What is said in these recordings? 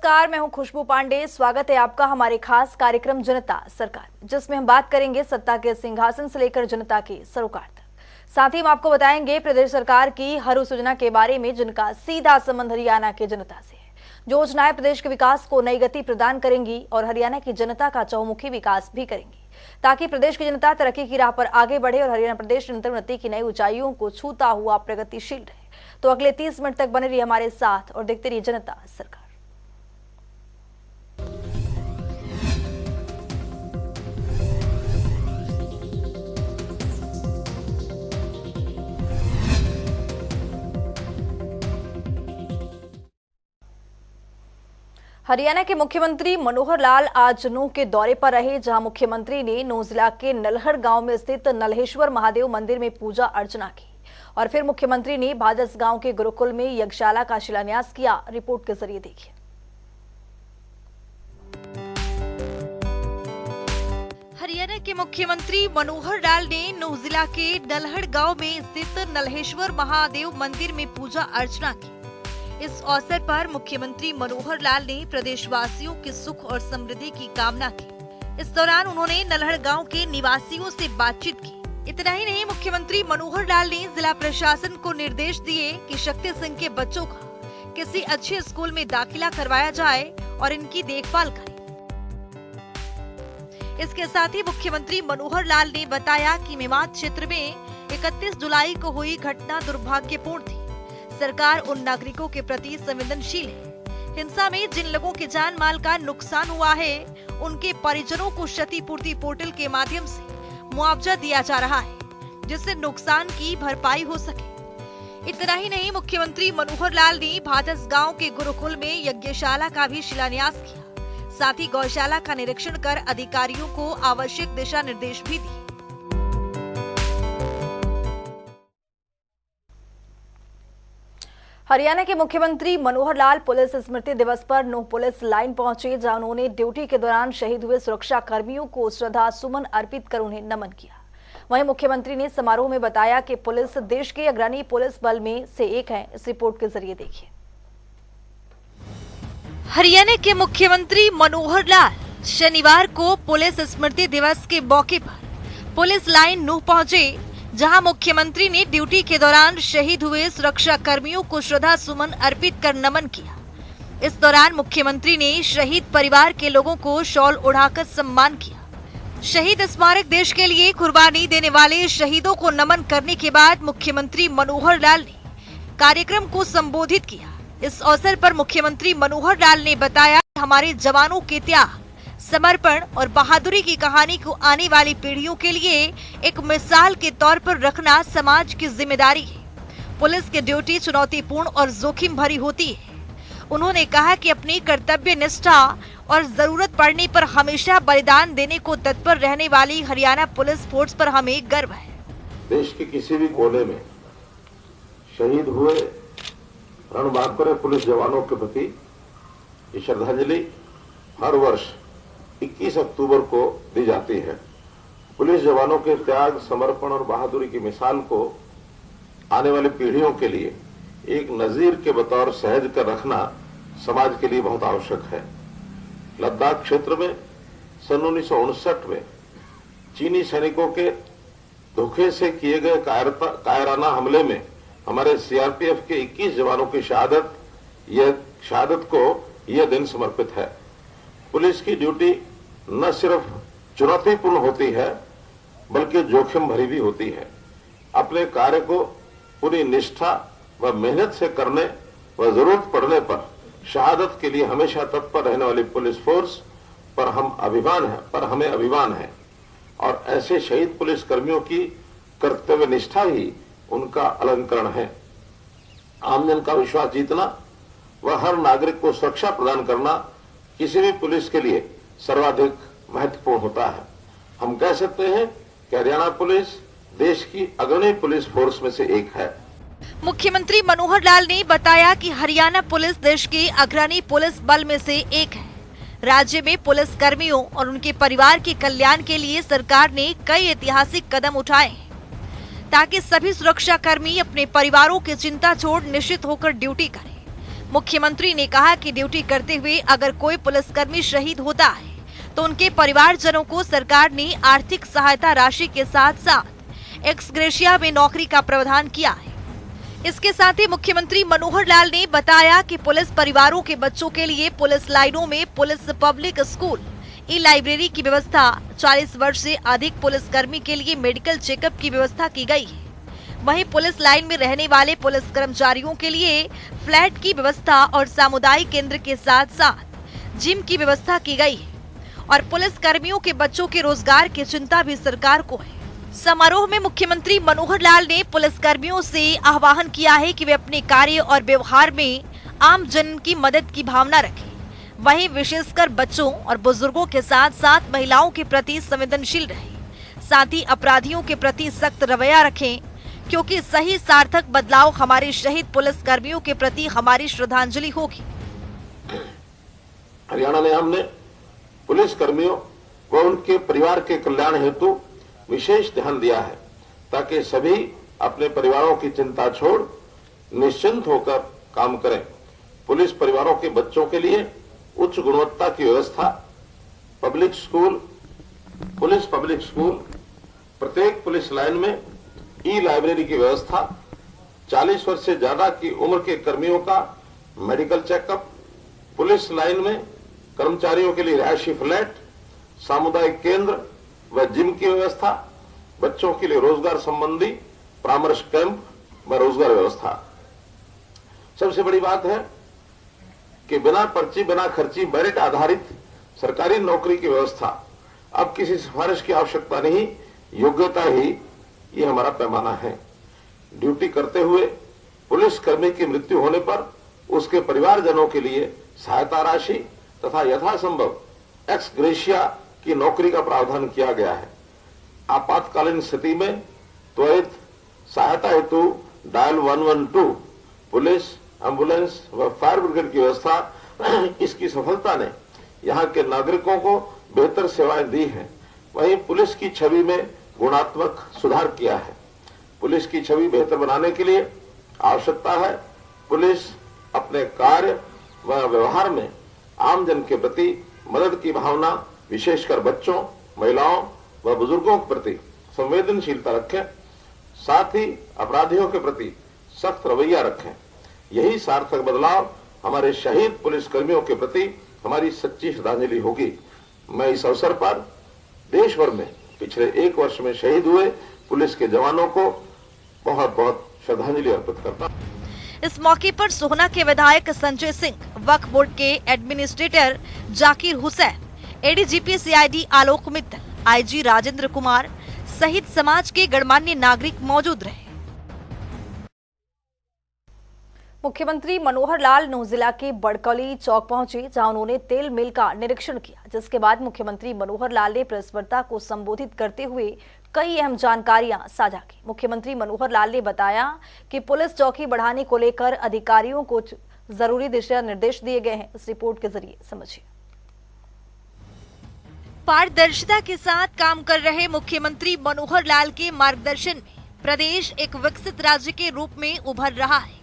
नमस्कार, मैं हूं खुशबू पांडे। स्वागत है आपका हमारे खास कार्यक्रम जनता सरकार, जिसमें हम बात करेंगे सत्ता के सिंहासन से लेकर जनता के सरोकार तक। साथ ही हम आपको बताएंगे प्रदेश सरकार की हर उस योजना के बारे में जिनका सीधा संबंध हरियाणा की जनता से है। जो योजनाएं प्रदेश के विकास को नई गति प्रदान करेंगी और हरियाणा की जनता का चहुमुखी विकास भी करेंगी, ताकि प्रदेश की जनता तरक्की की राह पर आगे बढ़े और हरियाणा प्रदेश निरंतर उन्नति की नई ऊंचाइयों को छूता हुआ प्रगतिशील रहे। तो अगले 30 मिनट तक बने रहिए हमारे साथ और देखते रहिए जनता सरकार। हरियाणा के मुख्यमंत्री मनोहर लाल आज नूंह के दौरे पर रहे, जहां मुख्यमंत्री ने नूंह जिला के नलहड़ गांव में स्थित नल्हेश्वर महादेव मंदिर में पूजा अर्चना की और फिर मुख्यमंत्री ने भादस गांव के गुरुकुल में यज्ञशाला का शिलान्यास किया। रिपोर्ट के जरिए देखिए। हरियाणा के मुख्यमंत्री मनोहर लाल ने नूंह जिला के नलहड़ गांव में स्थित नल्हेश्वर महादेव मंदिर में पूजा अर्चना की। इस अवसर पर मुख्यमंत्री मनोहर लाल ने प्रदेशवासियों के सुख और समृद्धि की कामना की। इस दौरान उन्होंने नलहड़ गांव के निवासियों से बातचीत की। इतना ही नहीं, मुख्यमंत्री मनोहर लाल ने जिला प्रशासन को निर्देश दिए कि शक्ति सिंह के बच्चों का किसी अच्छे स्कूल में दाखिला करवाया जाए और इनकी देखभाल करें। इसके साथ ही मुख्यमंत्री मनोहर लाल ने बताया कि मेवात क्षेत्र में 31 जुलाई को हुई घटना दुर्भाग्यपूर्ण थी। सरकार उन नागरिकों के प्रति संवेदनशील है। हिंसा में जिन लोगों के जान माल का नुकसान हुआ है, उनके परिजनों को क्षतिपूर्ति पोर्टल के माध्यम से मुआवजा दिया जा रहा है, जिससे नुकसान की भरपाई हो सके। इतना ही नहीं, मुख्यमंत्री मनोहर लाल ने भादस गांव के गुरुकुल में यज्ञशाला का भी शिलान्यास किया। साथ ही गौशाला का निरीक्षण कर अधिकारियों को आवश्यक दिशा निर्देश भी दिए। हरियाणा के मुख्यमंत्री मनोहर लाल पुलिस स्मृति दिवस पर नूंह पुलिस लाइन पहुंचे, जहां उन्होंने ड्यूटी के दौरान शहीद हुए सुरक्षा कर्मियों को श्रद्धा सुमन अर्पित कर उन्हें नमन किया। वहीं मुख्यमंत्री ने समारोह में बताया कि पुलिस देश के अग्रणी पुलिस बल में से एक है। इस रिपोर्ट के जरिए देखिए। हरियाणा के मुख्यमंत्री मनोहर लाल शनिवार को पुलिस स्मृति दिवस के मौके पर पुलिस लाइन नूंह पहुंचे, जहां मुख्यमंत्री ने ड्यूटी के दौरान शहीद हुए सुरक्षा कर्मियों को श्रद्धा सुमन अर्पित कर नमन किया। इस दौरान मुख्यमंत्री ने शहीद परिवार के लोगों को शॉल ओढ़ाकर सम्मान किया। शहीद स्मारक देश के लिए कुर्बानी देने वाले शहीदों को नमन करने के बाद मुख्यमंत्री मनोहर लाल ने कार्यक्रम को संबोधित किया। इस अवसर पर मुख्यमंत्री मनोहर लाल ने बताया कि हमारे जवानों के त्याग, समर्पण और बहादुरी की कहानी को आने वाली पीढ़ियों के लिए एक मिसाल के तौर पर रखना समाज की जिम्मेदारी है। पुलिस की ड्यूटी चुनौतीपूर्ण और जोखिम भरी होती है। उन्होंने कहा कि अपनी कर्तव्य निष्ठा और जरूरत पड़ने पर हमेशा बलिदान देने को तत्पर रहने वाली हरियाणा पुलिस फोर्स पर हमें गर्व है। देश के किसी भी कोने में शहीद हुए रणबांकुर पुलिस जवानों के प्रति ये श्रद्धांजलि हर वर्ष 21 अक्टूबर को दी जाती है। पुलिस जवानों के त्याग, समर्पण और बहादुरी की मिसाल को आने वाली पीढ़ियों के लिए एक नजीर के बतौर सहज कर रखना समाज के लिए बहुत आवश्यक है। लद्दाख क्षेत्र में सन 1959 में चीनी सैनिकों के धोखे से किए गए कायराना हमले में हमारे सीआरपीएफ के 21 जवानों की शहादत को यह दिन समर्पित है। पुलिस की ड्यूटी न सिर्फ चुनौतीपूर्ण होती है, बल्कि जोखिम भरी भी होती है। अपने कार्य को पूरी निष्ठा व मेहनत से करने व जरूरत पड़ने पर शहादत के लिए हमेशा तत्पर रहने वाली पुलिस फोर्स पर हमें अभिमान है और ऐसे शहीद पुलिस कर्मियों की कर्तव्य निष्ठा ही उनका अलंकरण है। आमजन का विश्वास जीतना व हर नागरिक को सुरक्षा प्रदान करना किसी भी पुलिस के लिए सर्वाधिक महत्वपूर्ण होता है। हम कह सकते हैं कि हरियाणा पुलिस देश की अग्रणी पुलिस फोर्स में से एक है। मुख्यमंत्री मनोहर लाल ने बताया कि हरियाणा पुलिस देश के अग्रणी पुलिस बल में से एक है। राज्य में पुलिस कर्मियों और उनके परिवार के कल्याण के लिए सरकार ने कई ऐतिहासिक कदम उठाए हैं, ताकि सभी सुरक्षा कर्मी अपने परिवारों की चिंता छोड़ निश्चित होकर ड्यूटी करें। मुख्यमंत्री ने कहा कि ड्यूटी करते हुए अगर कोई पुलिसकर्मी शहीद होता है तो उनके परिवारजनों को सरकार ने आर्थिक सहायता राशि के साथ साथ एक्स ग्रेशिया में नौकरी का प्रावधान किया है। इसके साथ ही मुख्यमंत्री मनोहर लाल ने बताया कि पुलिस परिवारों के बच्चों के लिए पुलिस लाइनों में पुलिस पब्लिक स्कूल, ई लाइब्रेरी की व्यवस्था, 40 वर्ष से अधिक पुलिसकर्मी के लिए मेडिकल चेकअप की व्यवस्था की गई है। वहीं पुलिस लाइन में रहने वाले पुलिस कर्मचारियों के लिए फ्लैट की व्यवस्था और सामुदायिक केंद्र के साथ साथ जिम की व्यवस्था की गई है और पुलिस कर्मियों के बच्चों के रोजगार की चिंता भी सरकार को है। समारोह में मुख्यमंत्री मनोहर लाल ने पुलिस कर्मियों से आह्वान किया है कि वे अपने कार्य और व्यवहार में आम जन की मदद की भावना रखें। वहीं विशेषकर बच्चों और बुजुर्गों के साथ साथ महिलाओं के प्रति संवेदनशील रहें। साथ ही अपराधियों के प्रति सख्त रवैया रखें, क्योंकि सही सार्थक बदलाव हमारे शहीद पुलिस कर्मियों के प्रति हमारी श्रद्धांजलि होगी। हरियाणा में हमने पुलिस कर्मियों व उनके परिवार के कल्याण हेतु विशेष ध्यान दिया है, ताकि सभी अपने परिवारों की चिंता छोड़ निश्चिंत होकर काम करें। पुलिस परिवारों के बच्चों के लिए उच्च गुणवत्ता की व्यवस्था, पुलिस पब्लिक स्कूल, प्रत्येक पुलिस लाइन में ई लाइब्रेरी की व्यवस्था, 40 वर्ष से ज्यादा की उम्र के कर्मियों का मेडिकल चेकअप, पुलिस लाइन में कर्मचारियों के लिए रिहायशी फ्लैट, सामुदायिक केंद्र व जिम की व्यवस्था, बच्चों के लिए रोजगार संबंधी परामर्श कैंप व रोजगार व्यवस्था। सबसे बड़ी बात है कि बिना पर्ची बिना खर्ची मेरिट आधारित सरकारी नौकरी की व्यवस्था। अब किसी सिफारिश की आवश्यकता नहीं, योग्यता ही ये हमारा पैमाना है। ड्यूटी करते हुए पुलिस कर्मी की मृत्यु होने पर उसके परिवारजनों के लिए सहायता राशि तथा यथासंभव एक्स ग्रेशिया की नौकरी का प्रावधान किया गया है। आपातकालीन स्थिति में त्वरित सहायता हेतु डायल 112 पुलिस, एम्बुलेंस व फायर ब्रिगेड की व्यवस्था, इसकी सफलता ने यहाँ के नागरिकों को बेहतर सेवाएं दी हैं। वहीं पुलिस की छवि में गुणात्मक सुधार किया है। पुलिस की छवि बेहतर बनाने के लिए आवश्यकता है पुलिस अपने कार्य व व्यवहार में आमजन के प्रति मदद की भावना, विशेषकर बच्चों, महिलाओं व बुजुर्गों के प्रति संवेदनशीलता रखें, साथ ही अपराधियों के प्रति सख्त रवैया रखें। यही सार्थक बदलाव हमारे शहीद पुलिस कर्मियों के प्रति हमारी सच्ची श्रद्धांजलि होगी। मैं इस अवसर पर देश भर में पिछले 1 वर्ष में शहीद हुए पुलिस के जवानों को बहुत बहुत श्रद्धांजलि अर्पित करता हूं। इस मौके पर सोहना के विधायक संजय सिंह, वक्फ बोर्ड के administrator Zakir Hussain, ADGP CID Alok Mittal, IG Rajendra Kumar सहित समाज के गणमान्य नागरिक मौजूद रहे। मुख्यमंत्री मनोहर लाल नूंह जिला के बड़कली चौक पहुंचे, जहां उन्होंने तेल मिल का निरीक्षण किया, जिसके बाद मुख्यमंत्री मनोहर लाल ने प्रेस वार्ता को संबोधित करते हुए कई अहम जानकारियां साझा की। मुख्यमंत्री मनोहर लाल ने बताया कि पुलिस चौकी बढ़ाने को लेकर अधिकारियों को जरूरी दिशा निर्देश दिए गए हैं। इस रिपोर्ट के जरिए समझिए। पारदर्शिता के साथ काम कर रहे मुख्यमंत्री मनोहर लाल के मार्गदर्शन में प्रदेश एक विकसित राज्य के रूप में उभर रहा है।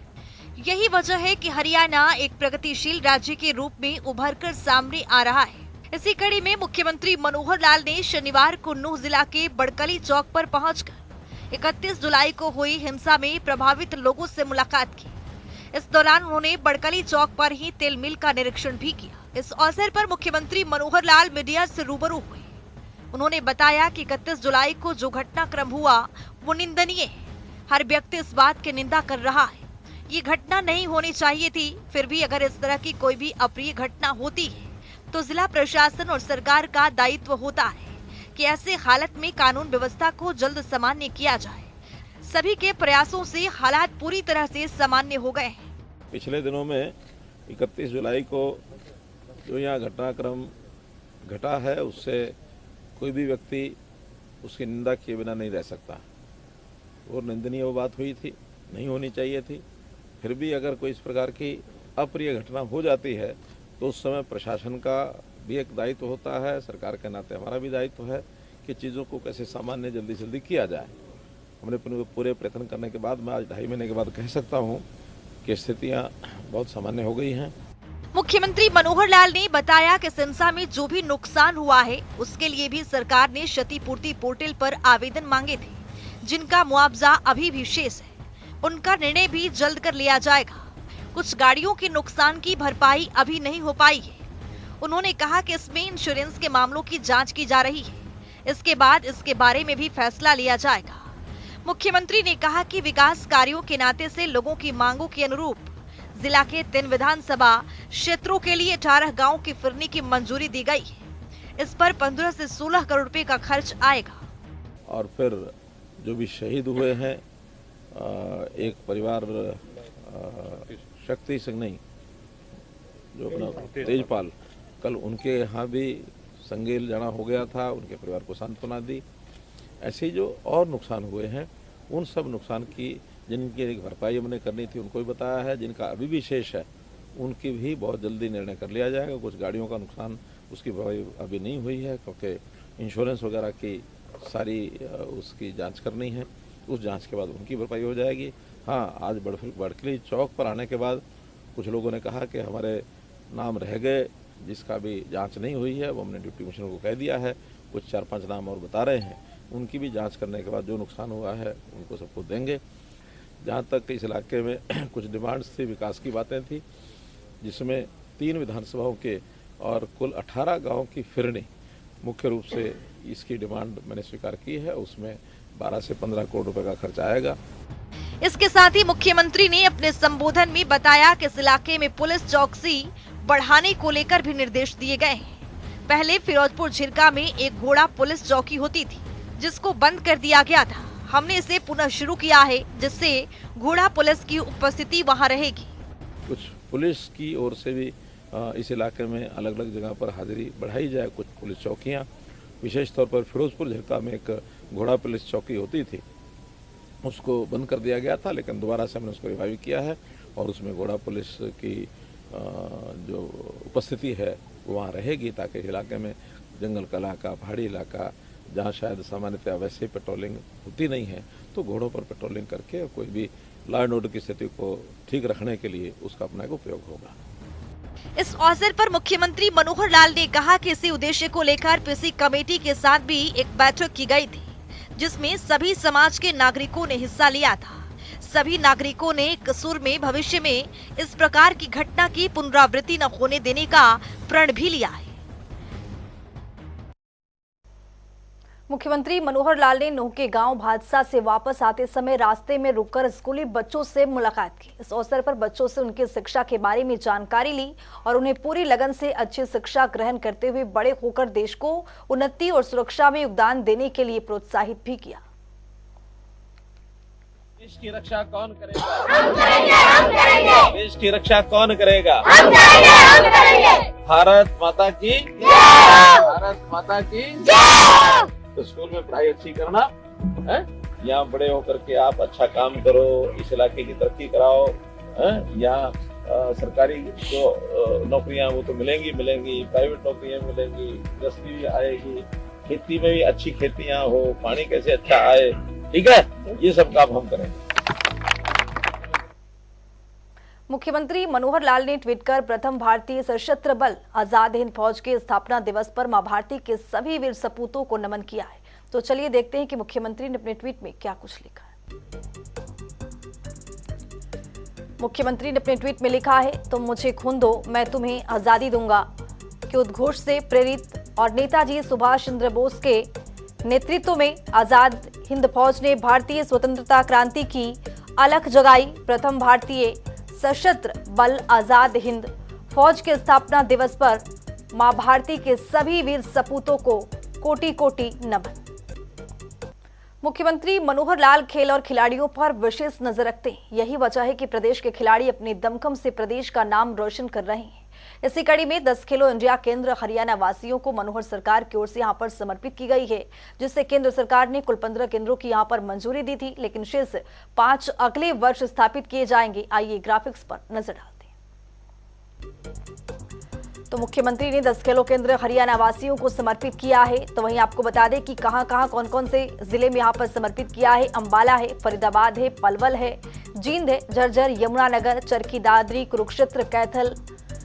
यही वजह है कि हरियाणा एक प्रगतिशील राज्य के रूप में उभरकर सामने आ रहा है। इसी कड़ी में मुख्यमंत्री मनोहर लाल ने शनिवार को नूंह जिला के बड़कली चौक पर पहुंचकर 31 जुलाई को हुई हिंसा में प्रभावित लोगों से मुलाकात की। इस दौरान उन्होंने बड़कली चौक पर ही तेल मिल का निरीक्षण भी किया। इस अवसर पर मुख्यमंत्री मनोहर लाल मीडिया से रूबरू हुए। उन्होंने बताया कि 31 जुलाई को जो घटनाक्रम हुआ वो निंदनीय है। हर व्यक्ति इस बात की निंदा कर रहा है। ये घटना नहीं होनी चाहिए थी। फिर भी अगर इस तरह की कोई भी अप्रिय घटना होती है तो जिला प्रशासन और सरकार का दायित्व होता है कि ऐसे हालत में कानून व्यवस्था को जल्द सामान्य किया जाए। सभी के प्रयासों से हालात पूरी तरह से सामान्य हो गए हैं। पिछले दिनों में 31 जुलाई को जो यहाँ घटनाक्रम घटा है, उससे कोई भी व्यक्ति उसकी निंदा किए बिना नहीं रह सकता और निंदनीय वो बात हुई थी, नहीं होनी चाहिए थी। फिर भी अगर कोई इस प्रकार की अप्रिय घटना हो जाती है तो उस समय प्रशासन का भी एक दायित्व होता है, सरकार के नाते हमारा भी दायित्व है कि चीज़ों को कैसे सामान्य जल्दी से जल्दी किया जाए। हमने पूरे प्रयत्न करने के बाद मैं आज 2.5 महीने के बाद कह सकता हूँ की स्थितियां बहुत सामान्य हो गई हैं। मुख्यमंत्री मनोहर लाल ने बताया कि सिरसा में जो भी नुकसान हुआ है उसके लिए भी सरकार ने क्षतिपूर्ति पोर्टल पर आवेदन मांगे थे, जिनका मुआवजा अभी भी शेष है। उनका निर्णय भी जल्द कर लिया जाएगा। कुछ गाड़ियों के नुकसान की भरपाई अभी नहीं हो पाई है। उन्होंने कहा कि इसमें इंश्योरेंस के मामलों की जांच की जा रही है। इसके बाद इसके बारे में भी फैसला लिया जाएगा। मुख्यमंत्री ने कहा कि विकास कार्यों के नाते से लोगों की मांगों के अनुरूप जिला के 3 विधानसभा क्षेत्रों के लिए 18 गांव की फिरनी की मंजूरी दी गई है। इस पर 15 से 16 करोड़ रुपए का खर्च आएगा। और फिर जो भी शहीद हुए हैं, एक परिवार शक्ति सिंह नहीं, जो अपना तेजपाल, कल उनके यहाँ भी संगेल जाना हो गया था, उनके परिवार को सांत्वना दी। ऐसे ही जो और नुकसान हुए हैं, उन सब नुकसान की जिनकी एक भरपाई हमने करनी थी उनको भी बताया है। जिनका अभी भी शेष है उनकी भी बहुत जल्दी निर्णय कर लिया जाएगा। कुछ गाड़ियों का नुकसान उसकी भरपाई अभी नहीं हुई है क्योंकि इंश्योरेंस वगैरह की सारी उसकी जांच करनी है। उस जांच के बाद उनकी भरपाई हो जाएगी। हाँ, आज बड़कली चौक पर आने के बाद कुछ लोगों ने कहा कि हमारे नाम रह गए, जिसका भी जांच नहीं हुई है वो हमने डिप्टी कमिश्नर को कह दिया है। कुछ 4-5 नाम और बता रहे हैं, उनकी भी जांच करने के बाद जो नुकसान हुआ है उनको सबको देंगे। जहाँ तक इस इलाके में कुछ डिमांड्स थी, विकास की बातें थी, जिसमें 3 विधानसभाओं के और कुल 18 गाँव की फिरनी मुख्य रूप से इसकी डिमांड मैंने स्वीकार की है। उसमें 12 से 15 करोड़ रुपए का खर्च आएगा। इसके साथ ही मुख्यमंत्री ने अपने संबोधन में बताया कि इस इलाके में पुलिस चौकसी बढ़ाने को लेकर भी निर्देश दिए गए हैं। पहले फिरोजपुर झिरका में एक घोड़ा पुलिस चौकी होती थी, जिसको बंद कर दिया गया था। हमने इसे पुनः शुरू किया है, जिससे घोड़ा पुलिस की उपस्थिति वहां रहेगी। कुछ पुलिस की ओर से भी इस इलाके में अलग अलग जगह पर हाजिरी बढ़ाई जाए। कुछ पुलिस चौकियां, विशेष तौर पर फिरोजपुर झिरका में एक घोड़ा पुलिस चौकी होती थी, उसको बंद कर दिया गया था, लेकिन दोबारा से हमने उसको रिवाइव किया है और उसमें घोड़ा पुलिस की जो उपस्थिति है वो वहाँ रहेगी, ताकि इलाके में जंगल का इलाका, पहाड़ी इलाका, जहाँ शायद सामान्यतः वैसे पेट्रोलिंग होती नहीं है, तो घोड़ों पर पेट्रोलिंग करके कोई भी लॉ एंड ऑर्डर की स्थिति को ठीक रखने के लिए उसका अपना एक उपयोग होगा। इस अवसर पर मुख्यमंत्री मनोहर लाल ने कहा कि इसी उद्देश्य को लेकर पीसी कमेटी के साथ भी एक बैठक की गई थी, जिसमें सभी समाज के नागरिकों ने हिस्सा लिया था। सभी नागरिकों ने कसूर में भविष्य में इस प्रकार की घटना की पुनरावृत्ति न होने देने का प्रण भी लिया है। मुख्यमंत्री मनोहर लाल ने नूह के गांव भादसा से वापस आते समय रास्ते में रुककर स्कूली बच्चों से मुलाकात की। इस अवसर पर बच्चों से उनकी शिक्षा के बारे में जानकारी ली और उन्हें पूरी लगन से अच्छी शिक्षा ग्रहण करते हुए बड़े होकर देश को उन्नति और सुरक्षा में योगदान देने के लिए प्रोत्साहित भी किया। देश की रक्षा कौन करेगा? हम करेंगे, हम करेंगे। देश की रक्षा कौन करेगा? हम करेंगे, हम करेंगे। भारत माता की जय। भारत माता की जय। तो स्कूल में पढ़ाई अच्छी करना है, यहाँ बड़े होकर के आप अच्छा काम करो, इस इलाके की तरक्की कराओ। यहाँ सरकारी जो नौकरियां वो तो मिलेंगी, प्राइवेट नौकरियां मिलेंगी, इंडस्ट्री भी आएगी, खेती में भी अच्छी खेतियां हो, पानी कैसे अच्छा आए, ठीक है, ये सब काम हम करेंगे। मुख्यमंत्री मनोहर लाल ने ट्वीट कर प्रथम भारतीय सशस्त्र बल आजाद हिंद फौज के स्थापना दिवस पर मां भारती के सभी वीर सपूतों को नमन किया है। तो चलिए देखते हैं कि मुख्यमंत्री ने अपने ट्वीट में क्या कुछ लिखा है। मुख्यमंत्री ने अपने ट्वीट में लिखा है, तुम मुझे खून दो, मैं तुम्हें आजादी दूंगा के उद्घोष से प्रेरित और नेताजी सुभाष चंद्र बोस के नेतृत्व में आजाद हिंद फौज ने भारतीय स्वतंत्रता क्रांति की अलख जगाई। प्रथम भारतीय सशस्त्र बल आजाद हिंद फौज के स्थापना दिवस पर मां भारती के सभी वीर सपूतों को कोटि कोटि नमन। मुख्यमंत्री मनोहर लाल खेल और खिलाड़ियों पर विशेष नजर रखते हैं। यही वजह है कि प्रदेश के खिलाड़ी अपने दमखम से प्रदेश का नाम रोशन कर रहे हैं। इसी कड़ी में 10 खेलो इंडिया केंद्र हरियाणा वासियों को मनोहर सरकार की ओर से यहां पर समर्पित की गई है, जिससे केंद्र सरकार ने कुल 15 केंद्रों की यहां पर मंजूरी दी थी, लेकिन शेष 5 अगले वर्ष स्थापित किए जाएंगे। आइए ग्राफिक्स पर नजर डालते हैं। तो मुख्यमंत्री ने 10 खेलो केंद्र हरियाणा वासियों को समर्पित किया है। तो वहीं आपको बता दें कि कहां कौन से जिले में यहां पर समर्पित किया है। अंबाला है, फरीदाबाद है, पलवल है, जींद है, झज्जर, यमुनानगर, चरखी दादरी, कुरुक्षेत्र, कैथल।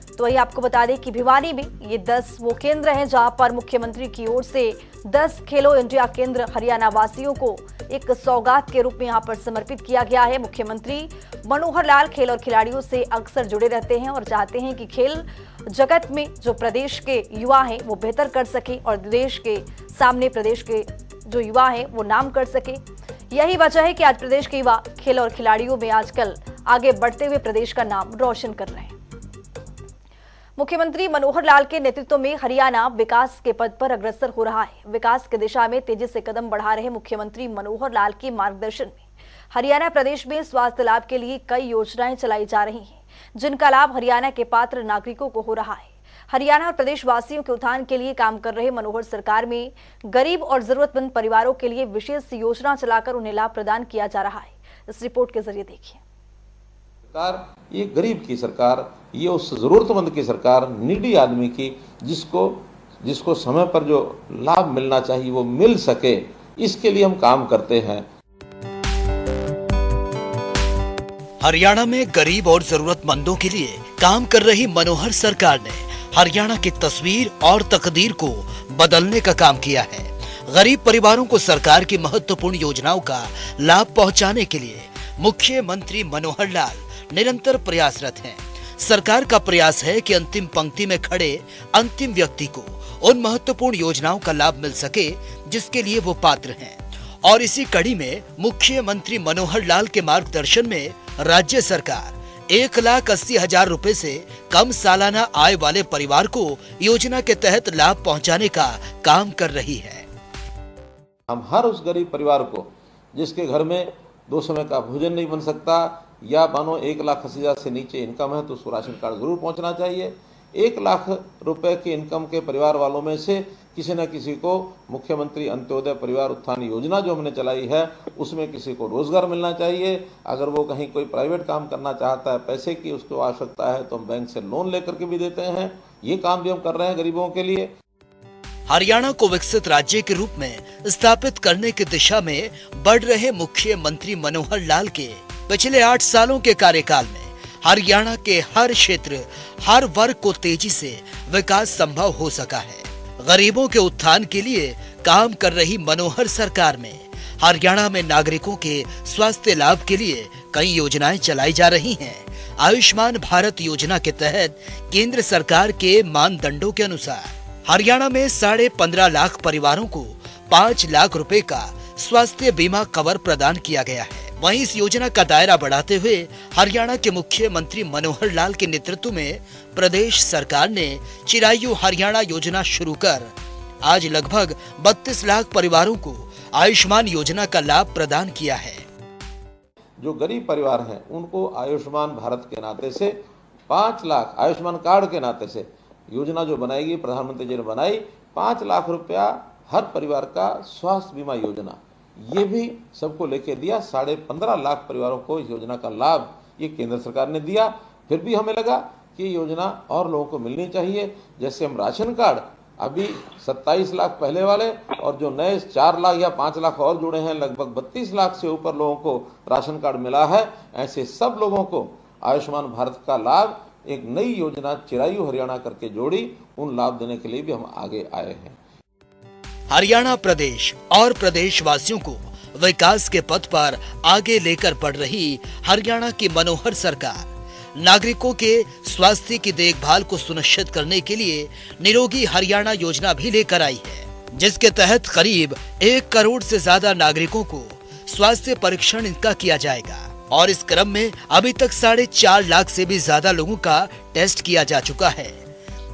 तो वहीं आपको बता दें कि भिवानी में ये 10 वो केंद्र हैं जहां पर मुख्यमंत्री की ओर से 10 खेलो इंडिया केंद्र हरियाणा वासियों को एक सौगात के रूप में यहां पर समर्पित किया गया है। मुख्यमंत्री मनोहर लाल खेल और खिलाड़ियों से अक्सर जुड़े रहते हैं और चाहते हैं कि खेल जगत में जो प्रदेश के युवा हैं वो बेहतर कर सके और देश के सामने प्रदेश के जो युवा हैं वो नाम कर सके। यही वजह है कि आज प्रदेश के युवा खेल और खिलाड़ियों में आजकल आगे बढ़ते हुए प्रदेश का नाम रोशन कर रहे हैं। मुख्यमंत्री मनोहर लाल के नेतृत्व में हरियाणा विकास के पद पर अग्रसर हो रहा है। विकास की दिशा में तेजी से कदम बढ़ा रहे मुख्यमंत्री मनोहर लाल के मार्गदर्शन में हरियाणा प्रदेश में स्वास्थ्य लाभ के लिए कई योजनाएं चलाई जा रही हैं, जिनका लाभ हरियाणा के पात्र नागरिकों को हो रहा है। हरियाणा और प्रदेश वासियों के उत्थान के लिए काम कर रहे मनोहर सरकार में गरीब और जरूरतमंद परिवारों के लिए विशेष योजना चलाकर उन्हें लाभ प्रदान किया जा रहा है। इस रिपोर्ट के जरिए देखिए। सरकार ये गरीब की सरकार, ये उस जरूरतमंद की सरकार, नीडी आदमी की, जिसको समय पर जो लाभ मिलना चाहिए वो मिल सके, इसके लिए हम काम करते हैं। हरियाणा में गरीब और जरूरतमंदों के लिए काम कर रही मनोहर सरकार ने हरियाणा की तस्वीर और तकदीर को बदलने का काम किया है। गरीब परिवारों को सरकार की महत्वपूर्ण योजनाओं का लाभ पहुंचाने के लिए मुख्यमंत्री मनोहर लाल निरंतर प्रयासरत हैं। सरकार का प्रयास है कि अंतिम पंक्ति में खड़े अंतिम व्यक्ति को उन महत्वपूर्ण योजनाओं का लाभ मिल सके जिसके लिए वो पात्र हैं। और इसी कड़ी में मुख्यमंत्री मनोहर लाल के मार्गदर्शन में राज्य सरकार 1,80,000 रुपए से कम सालाना आय वाले परिवार को योजना के तहत लाभ पहुंचाने का काम कर रही है। हम हर उस गरीब परिवार को जिसके घर में 2 समय का भोजन नहीं बन सकता या मानो 1,80,000 से नीचे इनकम है तो उसको राशन कार्ड जरूर पहुंचना चाहिए। 1 लाख रुपए के इनकम के परिवार वालों में से किसी न किसी को मुख्यमंत्री अंत्योदय परिवार उत्थान योजना जो हमने चलाई है उसमें किसी को रोजगार मिलना चाहिए। अगर वो कहीं कोई प्राइवेट काम करना चाहता है, पैसे की उसको आवश्यकता है, तो हम बैंक से लोन लेकर के भी देते हैं। ये काम भी हम कर रहे हैं गरीबों के लिए। हरियाणा को विकसित राज्य के रूप में स्थापित करने की दिशा में बढ़ रहे मुख्यमंत्री मनोहर लाल के पिछले 8 सालों के कार्यकाल में हरियाणा के हर क्षेत्र, हर वर्ग को तेजी से विकास संभव हो सका है। गरीबों के उत्थान के लिए काम कर रही मनोहर सरकार में हरियाणा में नागरिकों के स्वास्थ्य लाभ के लिए कई योजनाएं चलाई जा रही हैं। आयुष्मान भारत योजना के तहत केंद्र सरकार के मानदंडों के अनुसार हरियाणा में 15.5 लाख परिवारों को 5 लाख रुपए का स्वास्थ्य बीमा कवर प्रदान किया गया है। वहीं इस योजना का दायरा बढ़ाते हुए हरियाणा के मुख्यमंत्री मनोहर लाल के नेतृत्व में प्रदेश सरकार ने चिरायु हरियाणा योजना शुरू कर आज लगभग 32 लाख परिवारों को आयुष्मान योजना का लाभ प्रदान किया है। जो गरीब परिवार हैं उनको आयुष्मान भारत के नाते से 5 लाख, आयुष्मान कार्ड के नाते से योजना जो बनाएगी, प्रधानमंत्री जी ने बनाई, 5 लाख रुपया हर परिवार का स्वास्थ्य बीमा योजना, ये भी सबको लेके दिया। 15.5 लाख परिवारों को इस योजना का लाभ ये केंद्र सरकार ने दिया। फिर भी हमें लगा कि ये योजना और लोगों को मिलनी चाहिए। जैसे हम राशन कार्ड अभी 27 लाख पहले वाले और जो नए 4 लाख या 5 लाख और जुड़े हैं, लगभग 32 लाख से ऊपर लोगों को राशन कार्ड मिला है। ऐसे सब लोगों को आयुष्मान भारत का लाभ एक नई योजना चिरायु हरियाणा करके जोड़ी, उन लाभ देने के लिए भी हम आगे आए हैं। हरियाणा प्रदेश और प्रदेशवासियों को विकास के पथ पर आगे लेकर बढ़ रही हरियाणा की मनोहर सरकार नागरिकों के स्वास्थ्य की देखभाल को सुनिश्चित करने के लिए निरोगी हरियाणा योजना भी लेकर आई है, जिसके तहत करीब 1 करोड़ से ज्यादा नागरिकों को स्वास्थ्य परीक्षण इनका किया जाएगा। और इस क्रम में अभी तक 4.5 लाख से भी ज्यादा लोगों का टेस्ट किया जा चुका है,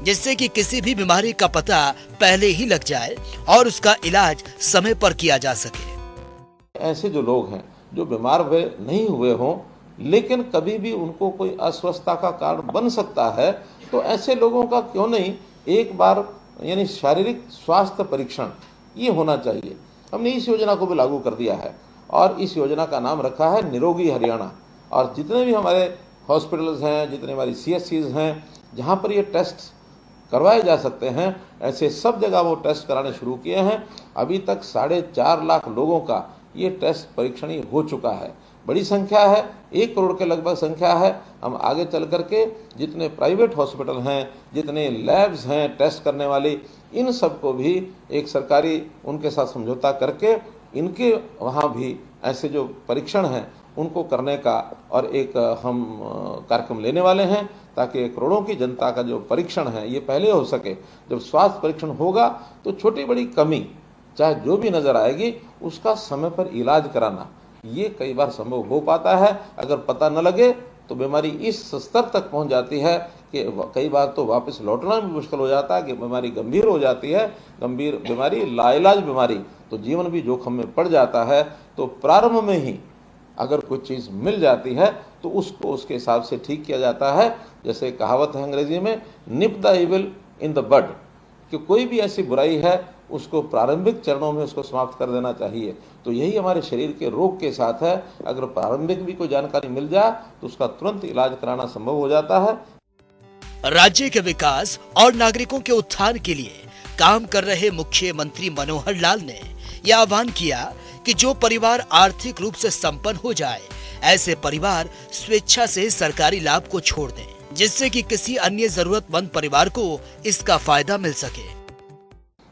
जिससे कि किसी भी बीमारी का पता पहले ही लग जाए और उसका इलाज समय पर किया जा सके। ऐसे जो लोग हैं जो बीमार हुए नहीं हुए हों लेकिन कभी भी उनको कोई अस्वस्थता का कारण बन सकता है, तो ऐसे लोगों का क्यों नहीं एक बार यानी शारीरिक स्वास्थ्य परीक्षण ये होना चाहिए। हमने इस योजना को भी लागू कर दिया है और इस योजना का नाम रखा है निरोगी हरियाणा। और जितने भी हमारे हॉस्पिटल्स हैं, जितने हमारी CSCs हैं जहाँ पर ये टेस्ट करवाए जा सकते हैं, ऐसे सब जगह वो टेस्ट कराने शुरू किए हैं। अभी तक 4.5 लाख लोगों का ये टेस्ट परीक्षण हो चुका है। बड़ी संख्या है, 1 करोड़ के लगभग संख्या है। हम आगे चल करके जितने प्राइवेट हॉस्पिटल हैं, जितने लैब्स हैं टेस्ट करने वाली, इन सबको भी एक सरकारी उनके साथ समझौता करके इनके वहाँ भी ऐसे जो परीक्षण हैं उनको करने का और एक हम कार्यक्रम लेने वाले हैं, ताकि करोड़ों की जनता का जो परीक्षण है ये पहले हो सके। जब स्वास्थ्य परीक्षण होगा तो छोटी बड़ी कमी चाहे जो भी नजर आएगी उसका समय पर इलाज कराना ये कई बार संभव हो पाता है। अगर पता न लगे तो बीमारी इस स्तर तक पहुंच जाती है कि कई बार तो वापस लौटना भी मुश्किल हो जाता है, कि बीमारी गंभीर हो जाती है, गंभीर बीमारी, लाइलाज बीमारी, तो जीवन भी जोखिम में पड़ जाता है। तो प्रारंभ में ही अगर कोई चीज़ मिल जाती है तो उसको उसके हिसाब से ठीक किया जाता है। जैसे कहावत है अंग्रेजी में, nip the evil in the bud, कि कोई भी ऐसी बुराई है उसको प्रारंभिक चरणों में उसको समाप्त कर देना चाहिए। तो यही हमारे शरीर के रोग के साथ है। अगर प्रारंभिक भी कोई जानकारी मिल जाए तो उसका तुरंत इलाज कराना संभव हो जाता है। राज्य के विकास और नागरिकों के उत्थान के लिए काम कर रहे मुख्यमंत्री मनोहर लाल ने यह आह्वान किया कि जो परिवार आर्थिक रूप से संपन्न हो जाए, ऐसे परिवार स्वेच्छा से सरकारी लाभ को छोड़ दें, जिससे कि किसी अन्य जरूरतमंद परिवार को इसका फायदा मिल सके।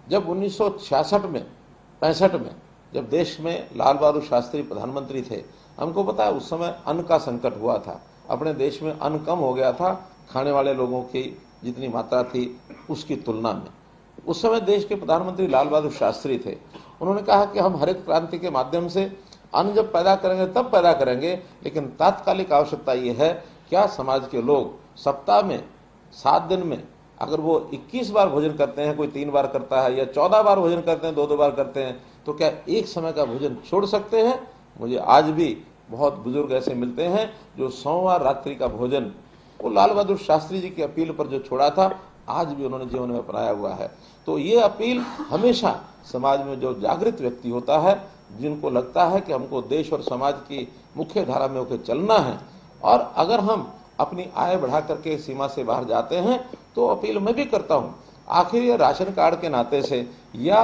जब 1966 में 65 में जब देश में लाल बहादुर शास्त्री प्रधानमंत्री थे, हमको पता है उस समय अन्न का संकट हुआ था। अपने देश में अन्न कम हो गया था, खाने वाले लोगों की जितनी मात्रा थी उसकी तुलना में। उस समय देश के प्रधानमंत्री लाल बहादुर शास्त्री थे। उन्होंने कहा कि हम हरित क्रांति के माध्यम से अन्न जब पैदा करेंगे तब पैदा करेंगे, लेकिन तात्कालिक आवश्यकता ये है, क्या समाज के लोग सप्ताह में 7 दिन में अगर वो 21 बार भोजन करते हैं, कोई 3 बार करता है, या 14 बार भोजन करते हैं, 2-2 बार करते हैं, तो क्या एक समय का भोजन छोड़ सकते हैं? मुझे आज भी बहुत बुजुर्ग ऐसे मिलते हैं जो सोमवार रात्रि का भोजन वो लाल बहादुर शास्त्री जी की अपील पर जो छोड़ा था, आज भी उन्होंने जीवन में अपनाया हुआ है। तो ये अपील हमेशा समाज में जो जागृत व्यक्ति होता है, जिनको लगता है कि हमको देश और समाज की मुख्य धारा में होकर चलना है, और अगर हम अपनी आय बढ़ा करके सीमा से बाहर जाते हैं तो अपील मैं भी करता हूं, आखिर ये राशन कार्ड के नाते से या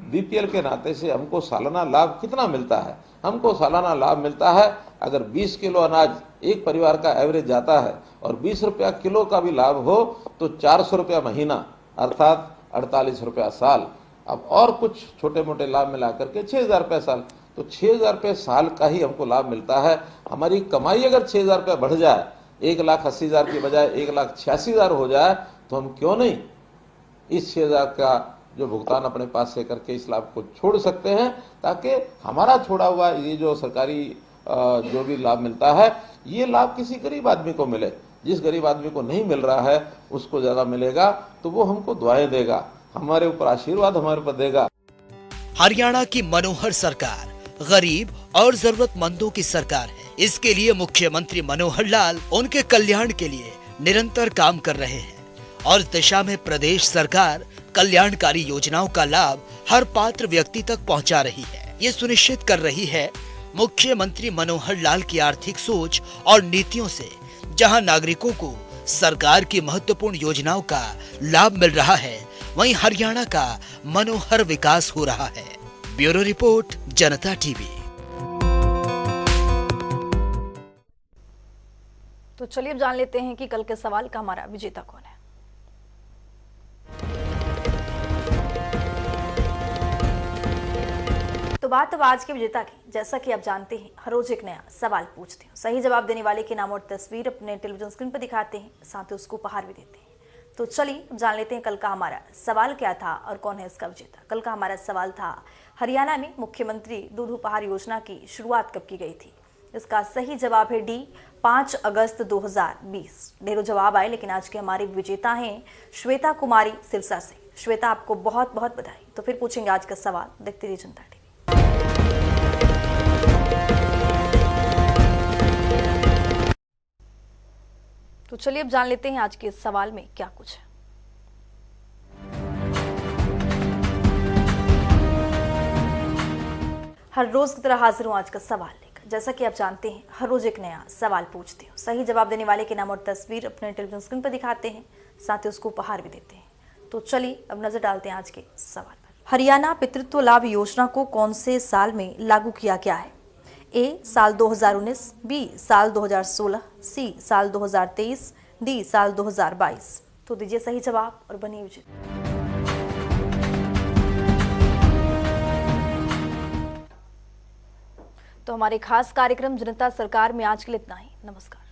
बीपीएल के नाते से हमको सालाना लाभ कितना मिलता है? हमको सालाना लाभ मिलता है, अगर 20 किलो अनाज एक परिवार का एवरेज जाता है और 20 रुपया किलो का भी लाभ हो तो 400 रुपया महीना, अर्थात 48 रुपया साल। अब और कुछ छोटे मोटे लाभ मिला करके 6,000 रुपये साल, तो 6,000 रुपये साल का ही हमको लाभ मिलता है। हमारी कमाई अगर 6,000 रुपये बढ़ जाए, 1,80,000 की बजाय 1,86,000 हो जाए, तो हम क्यों नहीं इस 6,000 का जो भुगतान अपने पास से करके इस लाभ को छोड़ सकते हैं, ताकि हमारा छोड़ा हुआ ये जो सरकारी जो भी लाभ मिलता है, ये लाभ किसी गरीब आदमी को मिले। जिस गरीब आदमी को नहीं मिल रहा है उसको ज्यादा मिलेगा, तो वो हमको दुआएं देगा, हमारे ऊपर आशीर्वाद हमारे ऊपर देगा। हरियाणा की मनोहर सरकार गरीब और जरूरतमंदों की सरकार है। इसके लिए मुख्यमंत्री मनोहर लाल उनके कल्याण के लिए निरंतर काम कर रहे हैं और इस दिशा में प्रदेश सरकार कल्याणकारी योजनाओं का लाभ हर पात्र व्यक्ति तक पहुंचा रही है। ये सुनिश्चित कर रही है मुख्यमंत्री मनोहर लाल की आर्थिक सोच और नीतियों से जहां नागरिकों को सरकार की महत्वपूर्ण योजनाओं का लाभ मिल रहा है, वहीं हरियाणा का मनोहर विकास हो रहा है। ब्यूरो रिपोर्ट, जनता टीवी। तो चलिए अब जान लेते हैं कि कल के सवाल का हमारा विजेता कौन है। तो बात अब आज के विजेता की। जैसा कि आप जानते हैं, हर रोज एक नया सवाल पूछते हैं, सही जवाब देने वाले के नाम और तस्वीर अपने टेलीविजन स्क्रीन पर दिखाते हैं, साथ ही उसको उपहार भी देते हैं। तो चलिए जान लेते हैं कल का हमारा सवाल क्या था और कौन है इसका विजेता। कल का हमारा सवाल था, हरियाणा में मुख्यमंत्री दूध उपहार योजना की शुरुआत कब की गई थी? इसका सही जवाब है डी, 5 अगस्त 2020। ढेरों जवाब आए, लेकिन आज के हमारे विजेता हैं श्वेता कुमारी सिरसा से। श्वेता, आपको बहुत बहुत बधाई। तो फिर पूछेंगे आज का सवाल, देखते रहिए जनता टीवी। तो चलिए अब जान लेते हैं आज के इस सवाल में क्या कुछ है। हर रोज की तरह हाजिर हूं आज का सवाल लेकर। जैसा कि आप जानते हैं, हर रोज एक नया सवाल पूछते हैं, सही जवाब देने वाले के नाम और तस्वीर अपने टेलीविजन स्क्रीन पर दिखाते हैं, साथ ही उसको उपहार भी देते हैं। तो चलिए अब नजर डालते हैं आज के सवाल पर। हरियाणा पितृत्व लाभ योजना को कौन से साल में लागू किया गया है? ए साल 2019, बी साल 2016, सी साल 2023, डी साल 2022। तो दीजिए सही जवाब और बनिए उचित। तो हमारे खास कार्यक्रम जनता सरकार में आज के लिए इतना ही। नमस्कार।